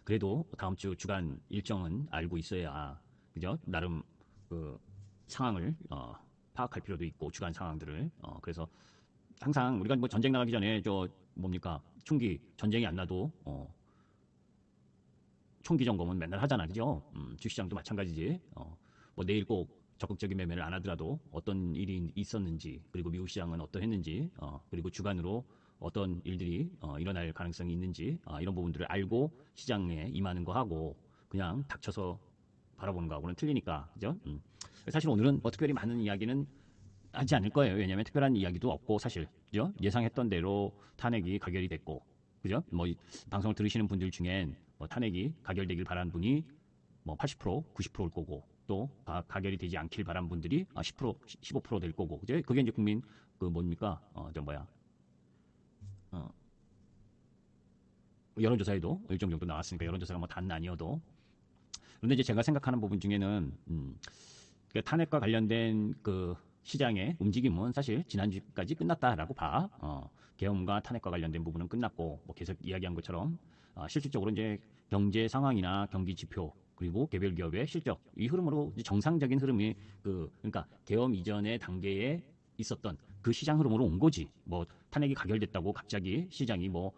그래도 다음 주 주간 일정은 알고 있어야, 그죠? 나름 그 상황을 파악할 필요도 있고, 주간 상황들을. 그래서 항상 우리가 뭐 전쟁 나가기 전에 저 뭡니까? 총기 전쟁이 안 나도 총기 점검은 맨날 하잖아, 그죠? 주시장도 마찬가지지. 뭐 내일 꼭 적극적인 매매를 안 하더라도 어떤 일이 있었는지, 그리고 미국 시장은 어떠했는지, 그리고 주간으로 어떤 일들이 일어날 가능성이 있는지, 이런 부분들을 알고 시장에 임하는 거 하고 그냥 닥쳐서 바라보는 거하고는 틀리니까, 그죠? 사실 오늘은 뭐 특별히 많은 이야기는 하지 않을 거예요. 왜냐하면 특별한 이야기도 없고 사실, 그죠? 예상했던 대로 탄핵이 가결이 됐고, 그죠? 뭐 방송을 들으시는 분들 중엔 뭐 탄핵이 가결되길 바란 분이 뭐 80%, 90%일 거고, 또 가결이 되지 않길 바란 분들이 10%, 15%될 거고, 그죠? 그게 이제 국민 그 뭡니까? 저 뭐야? 어, 여론조사에도 일정 정도 나왔으니까 여론조사가 뭐 다는 아니어도. 그런데 이제 제가 생각하는 부분 중에는 그 탄핵과 관련된 그 시장의 움직임은 사실 지난주까지 끝났다라고 봐. 계엄과 탄핵과 관련된 부분은 끝났고, 뭐 계속 이야기한 것처럼 실질적으로 이제 경제 상황이나 경기 지표, 그리고 개별 기업의 실적, 이 흐름으로 이제 정상적인 흐름이 그러니까 계엄 이전의 단계에 있었던 그 시장 흐름으로 온 거지. 뭐 탄핵이 가결됐다고 갑자기 시장이 뭐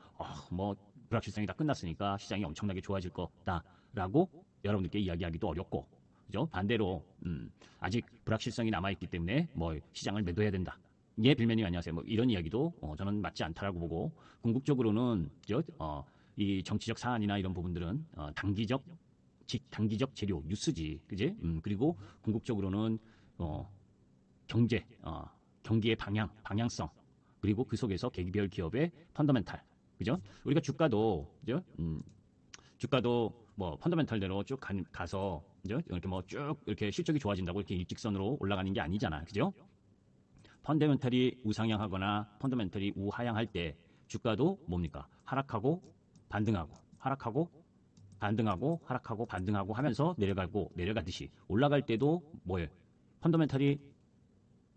불확실성이 다 끝났으니까 시장이 엄청나게 좋아질 거다라고 여러분들께 이야기하기도 어렵고, 그죠? 반대로 아직 불확실성이 남아있기 때문에 뭐 시장을 매도해야 된다. 예, 빌면님 안녕하세요. 뭐 이런 이야기도 저는 맞지 않다라고 보고, 궁극적으로는 이 정치적 사안이나 이런 부분들은 단기적 재료 뉴스지, 그지? 그리고 궁극적으로는 어, 경제, 경기의 방향성, 그리고 그 속에서 개별 기업의 펀더멘탈, 그죠? 우리가 주가도, 그죠? 주가도 뭐 펀더멘탈대로 쭉 가서, 그죠? 이렇게 뭐 쭉 이렇게 실적이 좋아진다고 이렇게 일직선으로 올라가는 게 아니잖아, 그죠? 펀더멘탈이 우상향하거나 펀더멘탈이 우하향할 때 주가도 뭡니까? 하락하고 반등하고, 하락하고 반등하고, 하락하고 반등하고 하면서 내려가고, 내려가듯이 올라갈 때도 뭐예요? 펀더멘탈이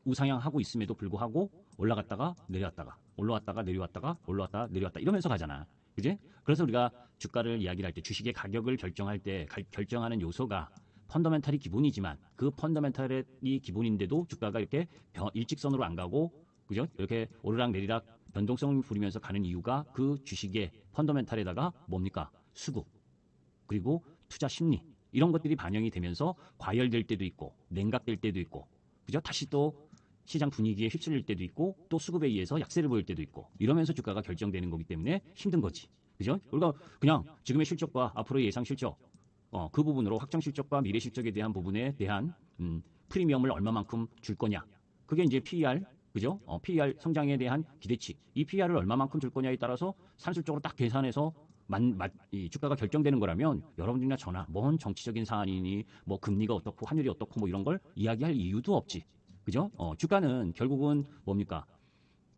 우상향하고 있음에도 불구하고 올라갔다가 내려왔다가, 올라왔다가 내려왔다가, 올라왔다가 내려왔다, 이러면서 가잖아, 그지? 그래서 우리가 주가를 이야기를 할 때, 주식의 가격을 결정할 때 결정하는 요소가 펀더멘탈이 기본이지만, 그 펀더멘탈이 기본인데도 주가가 이렇게 일직선으로 안 가고, 그죠? 이렇게 오르락 내리락 변동성을 부리면서 가는 이유가 그 주식의 펀더멘탈에다가 뭡니까? 수급, 그리고 투자 심리, 이런 것들이 반영이 되면서 과열될 때도 있고 냉각될 때도 있고, 그죠? 다시 또 시장 분위기에 휩쓸릴 때도 있고, 또 수급에 의해서 약세를 보일 때도 있고, 이러면서 주가가 결정되는 거기 때문에 힘든 거지, 그죠? 우리가 그냥 지금의 실적과 앞으로의 예상 실적, 그 부분으로 확정 실적과 미래 실적에 대한 부분에 대한 프리미엄을 얼마만큼 줄 거냐, 그게 이제 PER, 그죠? PER 성장에 대한 기대치, 이 PER을 얼마만큼 줄 거냐에 따라서 산술적으로 딱 계산해서 이 주가가 결정되는 거라면, 여러분들이나 저나 뭔 정치적인 사안이니 뭐 금리가 어떻고 환율이 어떻고 뭐 이런 걸 이야기할 이유도 없지, 그죠? 주가는 결국은 뭡니까?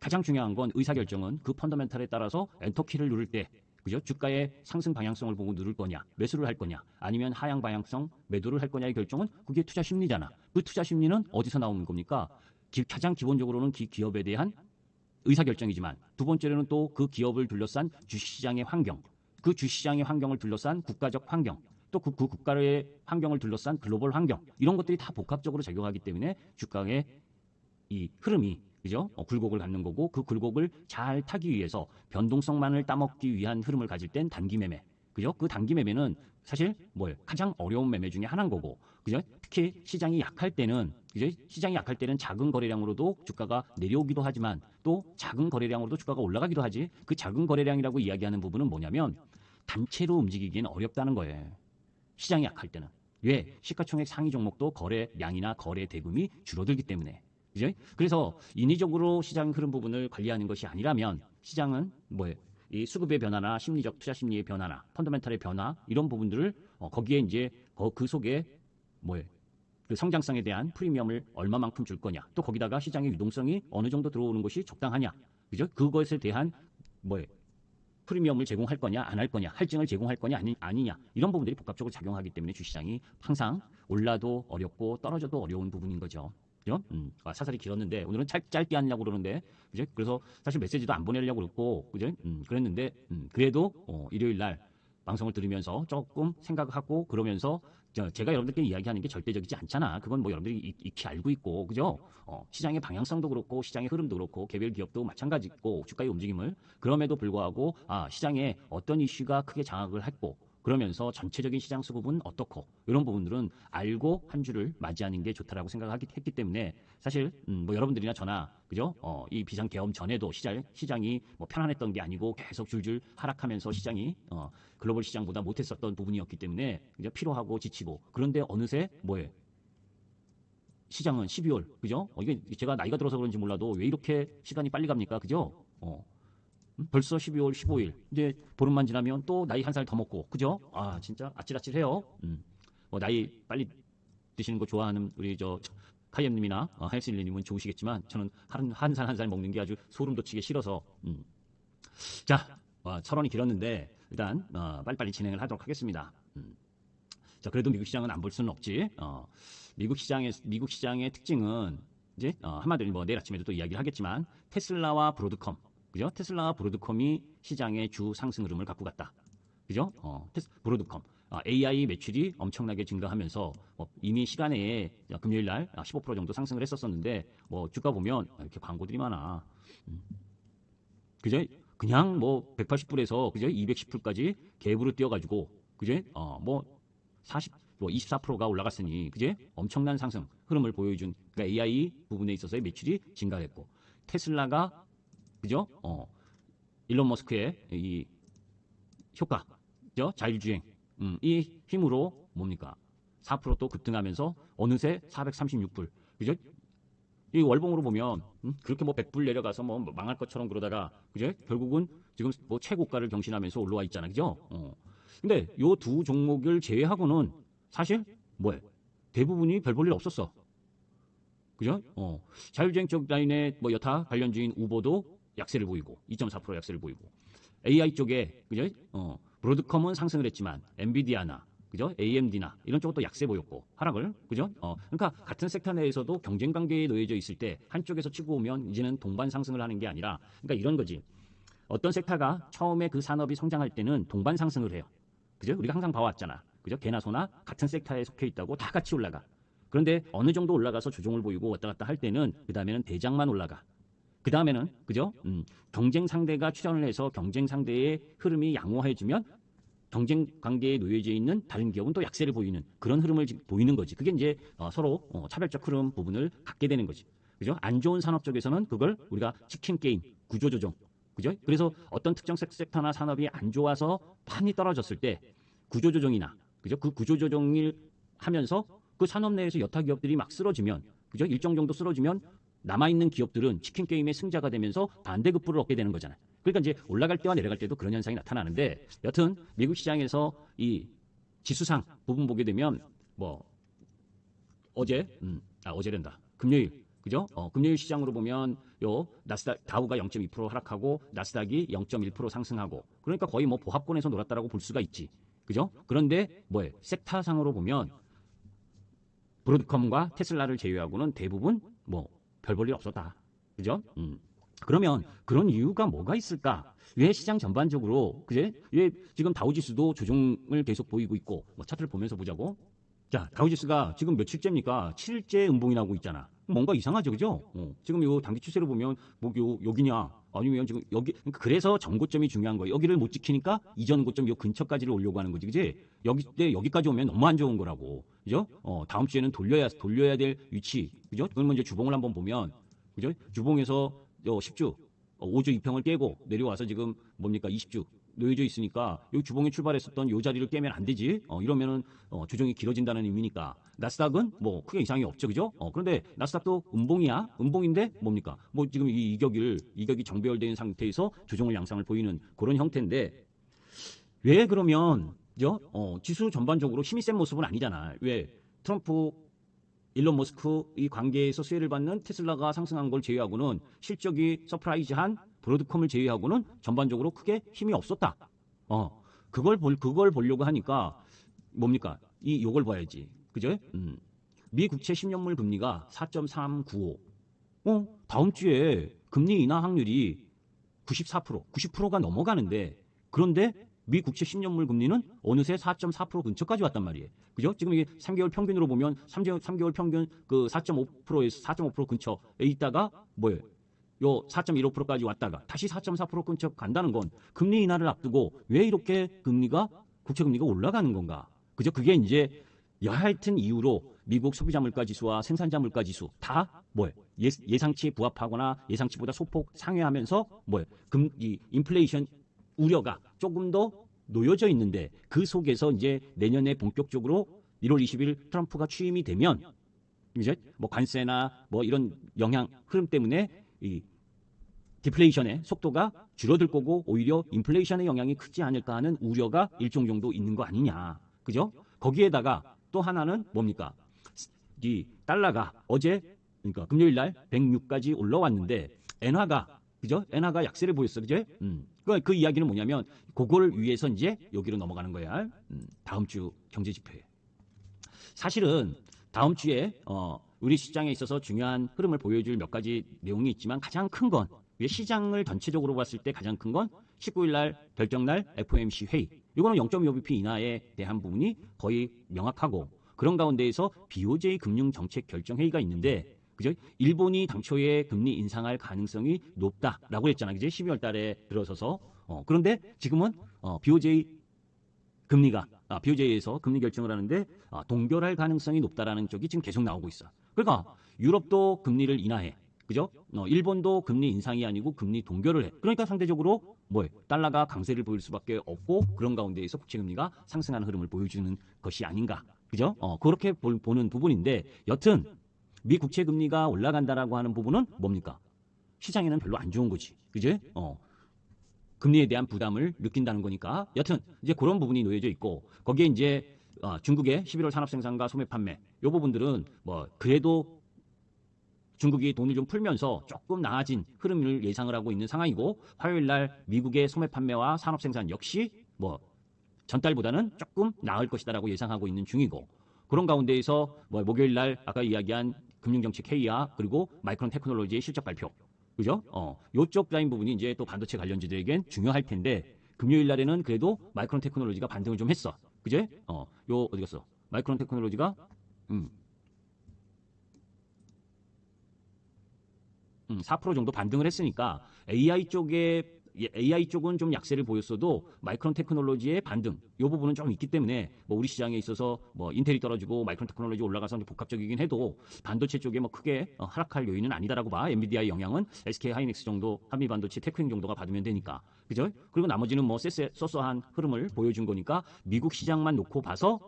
가장 중요한 건 의사결정은 그 펀더멘탈에 따라서 엔터키를 누를 때, 그죠? 주가의 상승 방향성을 보고 누를 거냐, 매수를 할 거냐, 아니면 하향 방향성 매도를 할 거냐의 결정은 그게 투자 심리잖아. 그 투자 심리는 어디서 나오는 겁니까? 가장 기본적으로는 기업에 대한 의사결정이지만, 두 번째로는 또 그 기업을 둘러싼 주식시장의 환경, 그 주식시장의 환경을 둘러싼 국가적 환경, 또 그 국가의 환경을 둘러싼 글로벌 환경, 이런 것들이 다 복합적으로 작용하기 때문에 주가의 이 흐름이, 그죠? 굴곡을 갖는 거고, 그 굴곡을 잘 타기 위해서 변동성만을 따먹기 위한 흐름을 가질 땐 단기 매매, 그죠? 그 단기 매매는 사실 뭐예요? 가장 어려운 매매 중에 하나인 거고, 그죠? 특히 시장이 약할 때는, 그죠? 시장이 약할 때는 작은 거래량으로도 주가가 내려오기도 하지만, 또 작은 거래량으로도 주가가 올라가기도 하지. 그 작은 거래량이라고 이야기하는 부분은 뭐냐면, 단체로 움직이기는 어렵다는 거예요, 시장이 약할 때는. 왜? 시가총액 상위 종목도 거래량이나 거래 대금이 줄어들기 때문에. 그죠? 그래서 인위적으로 시장 흐름 부분을 관리하는 것이 아니라면, 시장은 뭐예요? 이 수급의 변화나 심리적 투자 심리의 변화나 펀더멘탈의 변화, 이런 부분들을 거기에 이제 그 속에 뭐예요? 그 성장성에 대한 프리미엄을 얼마만큼 줄 거냐, 또 거기다가 시장의 유동성이 어느 정도 들어오는 것이 적당하냐, 그죠? 그것에 대한 뭐예요? 프리미엄을 제공할 거냐, 안 할 거냐, 할증을 제공할 거냐, 아니냐, 이런 부분들이 복합적으로 작용하기 때문에 주시장이 항상 올라도 어렵고 떨어져도 어려운 부분인 거죠. 그죠? 사설이 길었는데 오늘은 짧게 하려고 그러는데, 그죠? 그래서 사실 메시지도 안 보내려고 그랬고, 그죠? 그랬는데 그래도 일요일 날 방송을 들으면서 조금 생각하고 그러면서 제가 여러분들께 이야기하는 게 절대적이지 않잖아. 그건 뭐 여러분들이 익히 알고 있고, 그죠? 시장의 방향성도 그렇고, 시장의 흐름도 그렇고, 개별 기업도 마찬가지고, 주가의 움직임을. 그럼에도 불구하고, 시장에 어떤 이슈가 크게 장악을 했고, 그러면서 전체적인 시장 수급은 어떻고, 이런 부분들은 알고 한 주를 맞이하는 게 좋다라고 했기 때문에, 사실, 뭐 여러분들이나 저나, 그죠? 이 비상계엄 전에도 시장이 뭐 편안했던 게 아니고 계속 줄줄 하락하면서 시장이, 글로벌 시장보다 못했었던 부분이었기 때문에 이제 피로하고 지치고 그런데 어느새 뭐해 시장은 12월 그죠? 이게 제가 나이가 들어서 그런지 몰라도 왜 이렇게 시간이 빨리 갑니까? 그죠? 벌써 12월 15일 이제 보름만 지나면 또 나이 한 살 더 먹고 그죠? 진짜 아찔아찔해요. 뭐 나이 빨리 드시는 거 좋아하는 우리 저 카이엠님이나 하이슬리님은 좋으시겠지만 저는 한 살 한 살 먹는 게 아주 소름 돋치게 싫어서 자 철원이 길었는데 일단 빨리빨리 진행을 하도록 하겠습니다. 자 그래도 미국 시장은 안 볼 수는 없지. 미국 시장의 특징은 이제 한마디로 뭐 내일 아침에도 또 이야기를 하겠지만 테슬라와 브로드컴 그죠? 테슬라와 브로드컴이 시장의 주 상승 흐름을 갖고 갔다. 그죠? 브로드컴 AI 매출이 엄청나게 증가하면서 이미 시간에 금요일 날 15% 정도 상승을 했었었는데 뭐 주가 보면 이렇게 광고들이 많아. 그죠? 그냥 뭐 180불에서 그죠? 210불까지 갭으로 뛰어가지고 그죠? 뭐 24%가 올라갔으니 그죠? 엄청난 상승 흐름을 보여준 그러니까 AI 부분에 있어서의 매출이 증가했고 테슬라가 그죠? 일론 머스크의 이 효과, 그죠? 자율주행 이 힘으로 뭡니까? 4%또 급등하면서 어느새 436불 그죠? 이 월봉으로 보면 그렇게 뭐 100불 내려가서 뭐 망할 것처럼 그러다가 그죠? 결국은 지금 뭐 최고가를 경신하면서 올라와 있잖아. 그죠? 근데 요 두 종목을 제외하고는 사실 뭐예요? 대부분이 별 볼 일 없었어. 그죠? 자율주행 쪽 라인의 뭐 여타 관련주인 우버도 약세를 보이고 2.4% 약세를 보이고 AI 쪽에 그죠? 브로드컴은 상승을 했지만 엔비디아나 그죠? AMD나 이런 쪽도 약세 보였고 하락을 그죠? 그러니까 같은 섹터 내에서도 경쟁 관계에 놓여져 있을 때 한쪽에서 치고 오면 이제는 동반 상승을 하는 게 아니라 그러니까 이런 거지. 어떤 섹터가 처음에 그 산업이 성장할 때는 동반 상승을 해요. 그죠? 우리가 항상 봐왔잖아. 그죠? 개나 소나 같은 섹터에 속해 있다고 다 같이 올라가. 그런데 어느 정도 올라가서 조정을 보이고 왔다 갔다 할 때는 그 다음에는 대장만 올라가. 그 다음에는 그죠? 경쟁 상대가 출현을 해서 경쟁 상대의 흐름이 양호해지면 경쟁 관계에 놓여져 있는 다른 기업은 또 약세를 보이는 그런 흐름을 보이는 거지. 그게 이제 서로 차별적 흐름 부분을 갖게 되는 거지. 그죠? 안 좋은 산업 쪽에서는 그걸 우리가 치킨 게임, 구조 조정. 그죠? 그래서 어떤 특정 섹터나 산업이 안 좋아서 판이 떨어졌을 때 구조 조정이나 그죠? 그 구조 조정을 하면서 그 산업 내에서 여타 기업들이 막 쓰러지면 그죠? 일정 정도 쓰러지면 남아있는 기업들은 치킨 게임의 승자가 되면서 반대급부를 얻게 되는 거잖아요. 그러니까 이제 올라갈 때와 내려갈 때도 그런 현상이 나타나는데 여튼 미국 시장에서 이 지수상 부분 보게 되면 뭐 어제랜다. 금요일 그죠? 금요일 시장으로 보면 요 나스닥 다우가 0.2% 하락하고 나스닥이 0.1% 상승하고 그러니까 거의 뭐 보합권에서 놀았다라고 볼 수가 있지. 그죠? 그런데 뭐예요? 섹터상으로 보면 브로드컴과 테슬라를 제외하고는 대부분 뭐 별 볼 일 없었다. 그죠? 그러면 그런 이유가 뭐가 있을까? 왜 시장 전반적으로 그제 왜 지금 다우지수도 조정을 계속 보이고 있고 뭐 차트를 보면서 보자고. 자, 다우지수가 지금 며칠째입니까? 7일째 음봉이 나오고 있잖아. 뭔가 이상하죠, 그죠? 지금 요 단기 추세로 보면 뭐 여기냐? 아니면 지금 여기 그러니까 그래서 전고점이 중요한 거예요. 여기를 못 지키니까 이전 고점 요 근처까지를 오려고 하는 거지, 그지? 여기까지 오면 너무 안 좋은 거라고, 그죠? 다음 주에는 돌려야 될 위치, 그죠? 그러면 이제 주봉을 한번 보면, 그죠? 주봉에서 10주, 5주 2평을 깨고 내려와서 지금 뭡니까 20주 놓여져 있으니까 이 주봉에 출발했었던 이 자리를 깨면 안 되지. 이러면은 조정이 길어진다는 의미니까 나스닥은 뭐 크게 이상이 없죠, 그죠? 그런데 나스닥도 음봉이야. 음봉인데 뭡니까? 뭐 지금 이 이격이 정배열된 상태에서 조정을 양상을 보이는 그런 형태인데 왜 그러면 그죠? 지수 전반적으로 힘이 센 모습은 아니잖아. 왜 트럼프 일론 머스크 이 관계에서 수혜를 받는 테슬라가 상승한 걸 제외하고는 실적이 서프라이즈한 브로드컴을 제외하고는 전반적으로 크게 힘이 없었다. 그걸 보려고 하니까 뭡니까? 요걸 봐야지. 그죠? 미 국채 10년물 금리가 4.395. 다음 주에 금리 인하 확률이 94%, 90%가 넘어가는데 그런데 미 국채 10년물 금리는 어느새 4.4% 근처까지 왔단 말이에요. 그죠? 지금 이게 3개월 평균으로 보면 3개월 평균 그 4.5%에서 4.5% 근처에 있다가 뭐예요? 요 4.15%까지 왔다가 다시 4.4% 근처 간다는 건 금리 인하를 앞두고 왜 이렇게 국채 금리가 올라가는 건가? 그죠? 그게 이제 여하튼 이유로 미국 소비자 물가 지수와 생산자 물가 지수 다 뭐예요? 예상치에 부합하거나 예상치보다 소폭 상회하면서 뭐예요? 이 인플레이션 우려가 조금 더 놓여져 있는데 그 속에서 이제 내년에 본격적으로 1월 20일 트럼프가 취임이 되면 이제 뭐 관세나 뭐 이런 영향 흐름 때문에 이 디플레이션의 속도가 줄어들 거고 오히려 인플레이션의 영향이 크지 않을까 하는 우려가 일정 정도 있는 거 아니냐. 그죠? 거기에다가 또 하나는 뭡니까? 이 달러가 어제 그러니까 금요일 날 106까지 올라왔는데 엔화가 그죠? 엔화가 약세를 보였어. 그죠? 그 이야기는 뭐냐면 그걸 위해서 이제 여기로 넘어가는 거야. 다음 주 경제 지표에. 사실은 다음 주에 우리 시장에 있어서 중요한 흐름을 보여줄 몇 가지 내용이 있지만 가장 큰 건 시장을 전체적으로 봤을 때 가장 큰 건 19일 날 결정날 FOMC 회의. 이거는 0.25bp 인하에 대한 부분이 거의 명확하고 그런 가운데에서 BOJ 금융정책 결정 회의가 있는데 그죠? 일본이 당초에 금리 인상할 가능성이 높다라고 했잖아. 그죠? 12월 달에 들어서서 그런데 지금은 BOJ에서 금리 결정을 하는데 동결할 가능성이 높다라는 쪽이 지금 계속 나오고 있어. 그러니까 유럽도 금리를 인하해. 그죠? 일본도 금리 인상이 아니고 금리 동결을 해. 그러니까 상대적으로 달러가 강세를 보일 수밖에 없고 그런 가운데에서 국채 금리가 상승하는 흐름을 보여주는 것이 아닌가. 그죠? 그렇게 보는 부분인데 여튼 미 국채 금리가 올라간다라고 하는 부분은 뭡니까? 시장에는 별로 안 좋은 거지. 그죠? 금리에 대한 부담을 느낀다는 거니까 여튼 이제 그런 부분이 놓여져 있고 거기에 이제 중국의 11월 산업 생산과 소매 판매 이 부분들은 뭐 그래도 중국이 돈을 좀 풀면서 조금 나아진 흐름을 예상을 하고 있는 상황이고 화요일 날 미국의 소매 판매와 산업 생산 역시 뭐 전달보다는 조금 나을 것이다라고 예상하고 있는 중이고 그런 가운데에서 뭐 목요일 날 아까 이야기한 금융정책 회의와 그리고 마이크론 테크놀로지의 실적 발표 그죠? 요쪽 라인 부분이 이제 또 반도체 관련주들에겐 중요할 텐데 금요일 날에는 그래도 마이크론 테크놀로지가 반등을 좀 했어. 그제? 요 어디 갔어? 마이크론 테크놀로지가 4% 정도 반등을 했으니까 AI 쪽은 좀 약세를 보였어도 마이크론 테크놀로지의 반등 이 부분은 좀 있기 때문에 뭐 우리 시장에 있어서 뭐 인텔이 떨어지고 마이크론 테크놀로지 올라가서 복합적이긴 해도 반도체 쪽에 뭐 크게 하락할 요인은 아니다라고 봐. 엔비디아의 영향은 SK 하이닉스 정도 한미 반도체 테크닉 정도가 받으면 되니까 그죠? 그리고 나머지는 뭐 쏘쏘한 흐름을 보여준 거니까 미국 시장만 놓고 봐서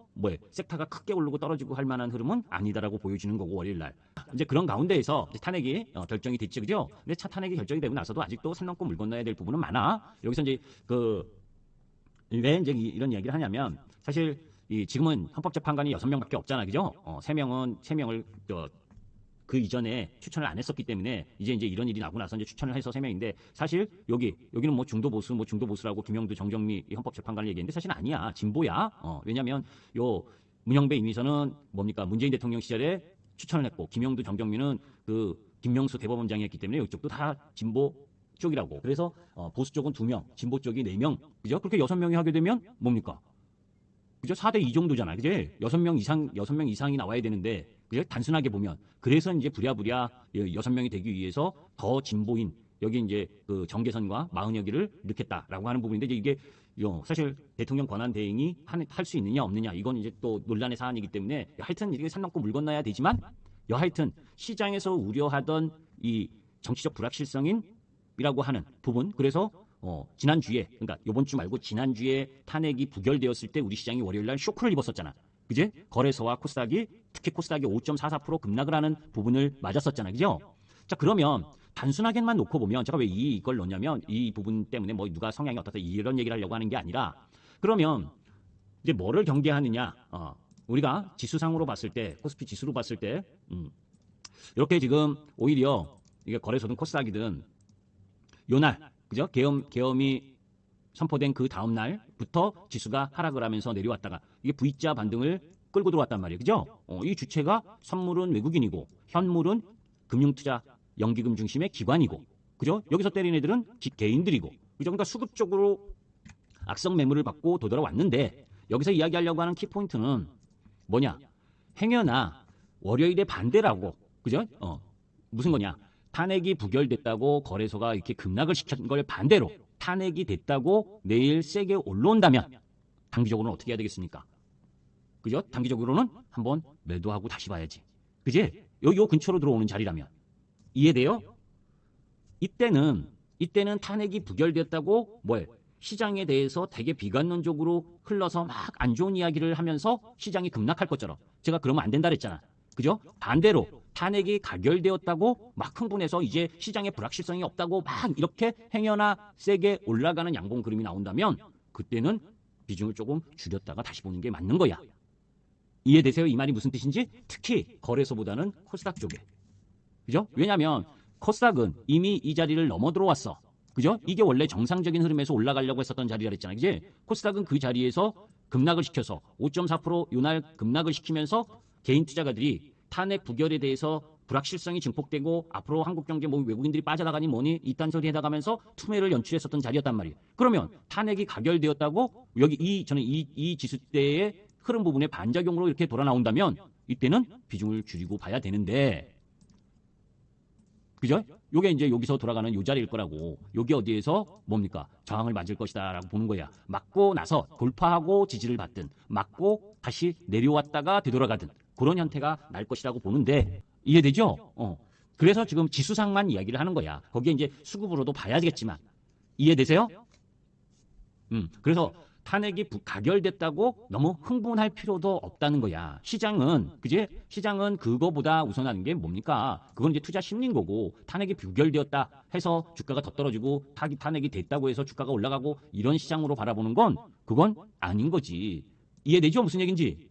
섹터가 크게 오르고 떨어지고 할 만한 흐름은 아니다라고 보여주는 거고 월요일 날 이제 그런 가운데에서 이제 탄핵이 결정이 됐지 그죠? 근데 탄핵이 결정이 되고 나서도 아직도 산 넘고 물 건너야 될 부분은 많아. 여기서 이제 왜 이제 이런 이야기를 하냐면 사실 지금은 헌법재판관이 6명밖에 없잖아, 그죠? 3명을 그 이전에 추천을 안 했었기 때문에 이제 이런 일이 나고 나서 이제 추천을 해서 3명인데 사실 여기는 뭐 중도 보수라고 김영두 정정미 헌법재판관을 얘기했는데 사실 아니야, 진보야. 왜냐면 요 문형배 임의선은 뭡니까 문재인 대통령 시절에 추천을 했고 김영두 정정미는 그 김명수 대법원장이 했기 때문에 이쪽도 다 진보 쪽이라고. 그래서 보수 쪽은 2명, 진보 쪽이 4명. 그죠? 그렇게 6명이 하게 되면 뭡니까? 그죠? 4대 2 정도잖아. 그죠? 6명 이상이 나와야 되는데 그죠? 단순하게 보면 그래서 이제 부랴부랴 6명이 되기 위해서 더 진보인 여기 이제 그 정계선과 마흔여기를 넣겠다라고 하는 부분인데 이게 사실 대통령 권한 대행이 할 수 있느냐 없느냐 이건 이제 또 논란의 사안이기 때문에 하여튼 이게 산 넘고 물 건너야 되지만 여하튼 시장에서 우려하던 이 정치적 불확실성이라고 하는 부분 그래서 지난주에 그러니까 이번 주 말고 지난주에 탄핵이 부결되었을 때 우리 시장이 월요일 날 쇼크를 입었었잖아. 그제? 거래소와 코스닥이 특히 코스닥이 5.44% 급락을 하는 부분을 맞았었잖아. 그죠? 자, 그러면 단순하게만 놓고 보면 제가 왜 이걸 넣냐면 이 부분 때문에 뭐 누가 성향이 어떻다 이런 얘기를 하려고 하는 게 아니라 그러면 이제 뭐를 경계하느냐? 우리가 지수상으로 봤을 때 코스피 지수로 봤을 때 이렇게 지금 오히려 이게 거래소든 코스닥이든 요날 그죠? 계엄이 선포된 그 다음 날부터 지수가 하락을 하면서 내려왔다가 이게 V자 반등을 끌고 들어왔단 말이에요. 그죠? 이 주체가 선물은 외국인이고 현물은 금융투자 연기금 중심의 기관이고 그죠? 여기서 때린 애들은 개인들이고 그죠? 그러니까 수급적으로 악성 매물을 받고 되돌아왔는데 여기서 이야기하려고 하는 키포인트는 뭐냐? 행여나 월요일에 반대라고, 그죠? 무슨 거냐? 탄핵이 부결됐다고 거래소가 이렇게 급락을 시킨 걸 반대로 탄핵이 됐다고 내일 세게 올라온다면 단기적으로는 어떻게 해야 되겠습니까? 그죠? 단기적으로는 한번 매도하고 다시 봐야지. 그지? 요 근처로 들어오는 자리라면. 이해돼요? 이때는 탄핵이 부결됐다고 시장에 대해서 되게 비관론적으로 흘러서 막 안 좋은 이야기를 하면서 시장이 급락할 것처럼 제가 그러면 안 된다 그랬잖아. 그죠? 반대로 탄핵이 가결되었다고 막 흥분해서 이제 시장에 불확실성이 없다고 막 이렇게 행여나 세게 올라가는 양봉 그림이 나온다면 그때는 비중을 조금 줄였다가 다시 보는 게 맞는 거야. 이해되세요? 이 말이 무슨 뜻인지? 특히 거래소보다는 코스닥 쪽에. 그죠? 왜냐하면 코스닥은 이미 이 자리를 넘어 들어왔어. 그죠? 이게 원래 정상적인 흐름에서 올라가려고 했었던 자리라 그랬잖아. 그지? 코스닥은 그 자리에서 급락을 시켜서 5.4% 요날 급락을 시키면서 개인 투자가들이 탄핵 부결에 대해서 불확실성이 증폭되고 앞으로 한국 경제 뭐 외국인들이 빠져나가니 뭐니 이딴 소리 해나가면서 투매를 연출했었던 자리였단 말이에요. 그러면 탄핵이 가결되었다고 여기 저는 이 지수대의 흐름 부분에 반작용으로 이렇게 돌아 나온다면 이때는 비중을 줄이고 봐야 되는데, 그죠? 요게 이제 여기서 돌아가는 요 자리일 거라고. 여기 어디에서 뭡니까? 저항을 맞을 것이다라고 보는 거야. 맞고 나서 돌파하고 지지를 받든 맞고 다시 내려왔다가 되돌아가든 그런 형태가 날 것이라고 보는데 이해되죠? 그래서 지금 지수상만 이야기를 하는 거야. 거기에 이제 수급으로도 봐야겠지만 이해되세요? 그래서 탄핵이 가결됐다고 너무 흥분할 필요도 없다는 거야. 시장은 그거보다 우선하는 게 뭡니까? 그건 이제 투자 심리인 거고 탄핵이 부결되었다 해서 주가가 더 떨어지고 탄핵이 됐다고 해서 주가가 올라가고 이런 시장으로 바라보는 건 그건 아닌 거지. 이해되죠? 무슨 얘기인지?